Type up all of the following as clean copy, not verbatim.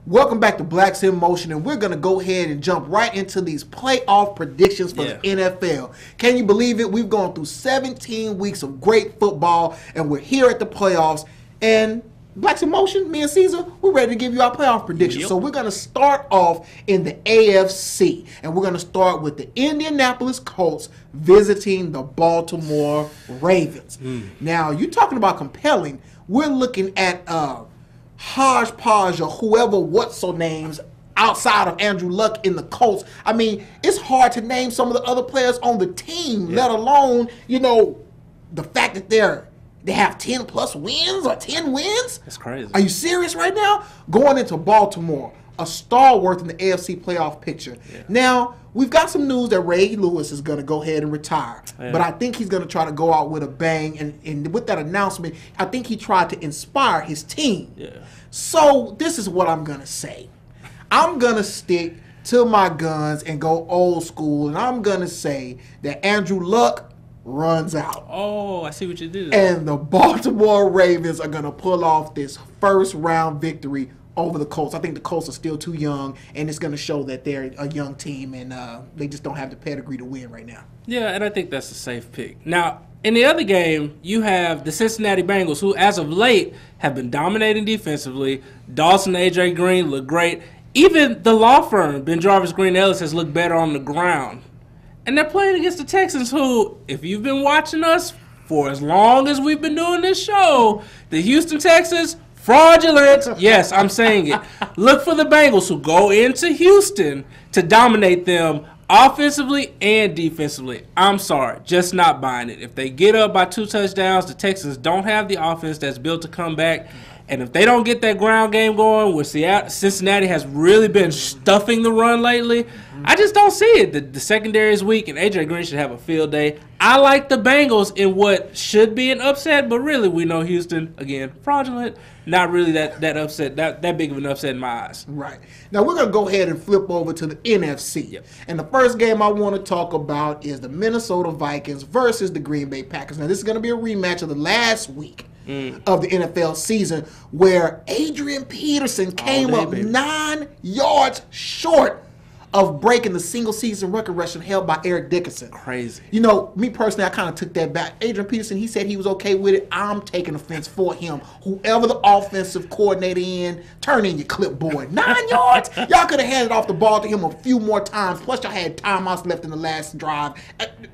Welcome back to Blacks in Motion, and we're going to go ahead and jump right into these playoff predictions for the NFL. Can you believe it? We've gone through 17 weeks of great football, and we're here at the playoffs. And Blacks in Motion, me and Caesar, we're ready to give you our playoff predictions. So we're going to start off in the AFC, and we're going to start with the Indianapolis Colts visiting the Baltimore Ravens. Now, you're talking about compelling. We're looking at hodgepodge or whoever what's-so-names outside of Andrew Luck in the Colts. I mean, it's hard to name some of the other players on the team, let alone, you know, the fact that they have 10-plus wins or 10 wins. That's crazy. Are you serious right now? Going into Baltimore, a stalwart in the AFC playoff picture. Now, we've got some news that Ray Lewis is going to go ahead and retire. But I think he's going to try to go out with a bang. And with that announcement, I think he tried to inspire his team. So this is what I'm going to say. I'm going to stick to my guns and go old school. And I'm going to say that Andrew Luck runs out. Oh, I see what you did. And the Baltimore Ravens are going to pull off this first-round victory over the Colts. I think the Colts are still too young, and it's going to show that they're a young team, and they just don't have the pedigree to win right now. Yeah, and I think that's a safe pick. Now, in the other game, you have the Cincinnati Bengals, who, as of late, have been dominating defensively. Dawson and A.J. Green look great. Even the law firm, Ben Jarvis Green Ellis, has looked better on the ground. And they're playing against the Texans, who, if you've been watching us for as long as we've been doing this show, the Houston Texans, fraudulent. Yes, I'm saying it. Look for the Bengals, who go into Houston to dominate them offensively and defensively. I'm sorry, just not buying it. If they get up by 2 touchdowns, the Texans don't have the offense that's built to come back. And if they don't get that ground game going, where Cincinnati has really been stuffing the run lately, I just don't see it. The secondary is weak, and A.J. Green should have a field day. I like the Bengals in what should be an upset, but really we know Houston, again, fraudulent. Not really that upset, that big of an upset in my eyes. Right. Now we're going to go ahead and flip over to the NFC. And the first game I want to talk about is the Minnesota Vikings versus the Green Bay Packers. Now this is going to be a rematch of the last week of the NFL season, where Adrian Peterson came up 9 yards short of breaking the single-season record rushing held by Eric Dickerson. Crazy. You know, me personally, I kind of took that back. Adrian Peterson, he said he was okay with it. I'm taking offense for him. Whoever the offensive coordinator in, turn in your clipboard. 9 yards? Y'all could have handed off the ball to him a few more times. Plus, y'all had timeouts left in the last drive.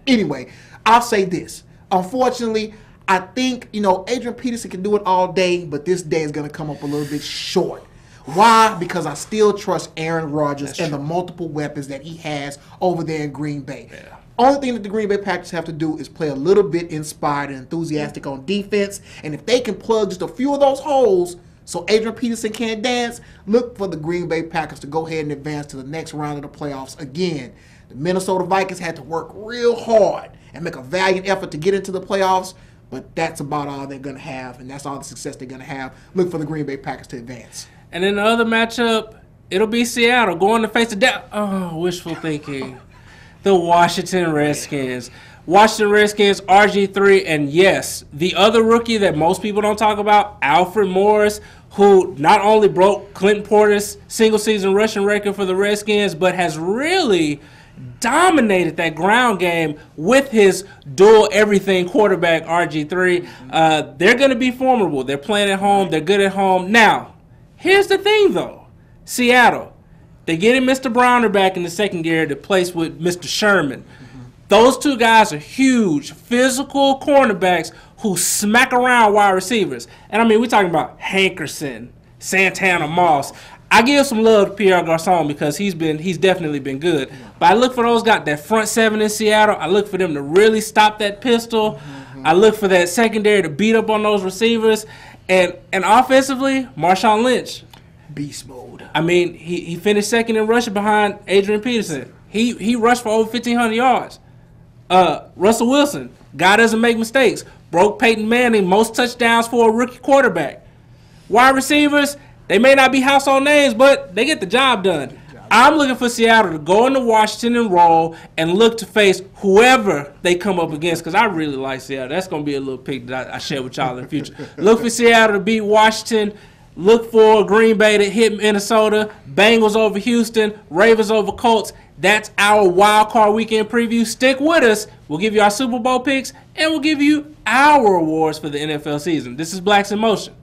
Anyway, I'll say this. Unfortunately, I think, you know, Adrian Peterson can do it all day, but this day is going to come up a little bit short. Why? Because I still trust Aaron Rodgers and the multiple weapons that he has over there in Green Bay. Only thing that the Green Bay Packers have to do is play a little bit inspired and enthusiastic on defense. And if they can plug just a few of those holes so Adrian Peterson can't dance, look for the Green Bay Packers to go ahead and advance to the next round of the playoffs again. The Minnesota Vikings had to work real hard and make a valiant effort to get into the playoffs, but that's about all they're going to have, and that's all the success they're going to have. Look for the Green Bay Packers to advance. And in the other matchup, it'll be Seattle going to face the wishful thinking. The Washington Redskins. Washington Redskins, RG3, and yes, the other rookie that most people don't talk about, Alfred Morris, who not only broke Clinton Porter's single-season rushing record for the Redskins, but has really dominated that ground game with his dual everything quarterback, RG3. They're going to be formidable. They're playing at home. They're good at home. Now, here's the thing, though. Seattle, they get Mr. Browner back in the second year to place with Mr. Sherman. Those two guys are huge, physical cornerbacks who smack around wide receivers. And, I mean, we're talking about Hankerson, Santana Moss. I give some love to Pierre Garçon because he's definitely been good. But I look for those guys, that front seven in Seattle. I look for them to really stop that pistol. I look for that secondary to beat up on those receivers. And offensively, Marshawn Lynch. Beast mode. I mean, he finished second in rushing behind Adrian Peterson. He rushed for over 1,500 yards. Russell Wilson, guy doesn't make mistakes. Broke Peyton Manning most touchdowns for a rookie quarterback. Wide receivers, they may not be household names, but they get the job done. I'm looking for Seattle to go into Washington and roll and look to face whoever they come up against, because I really like Seattle. That's going to be a little pick that I share with y'all in the future. Look for Seattle to beat Washington. Look for Green Bay to hit Minnesota, Bengals over Houston, Ravens over Colts. That's our wild card weekend preview. Stick with us. We'll give you our Super Bowl picks, and we'll give you our awards for the NFL season. This is Blacks in Motion.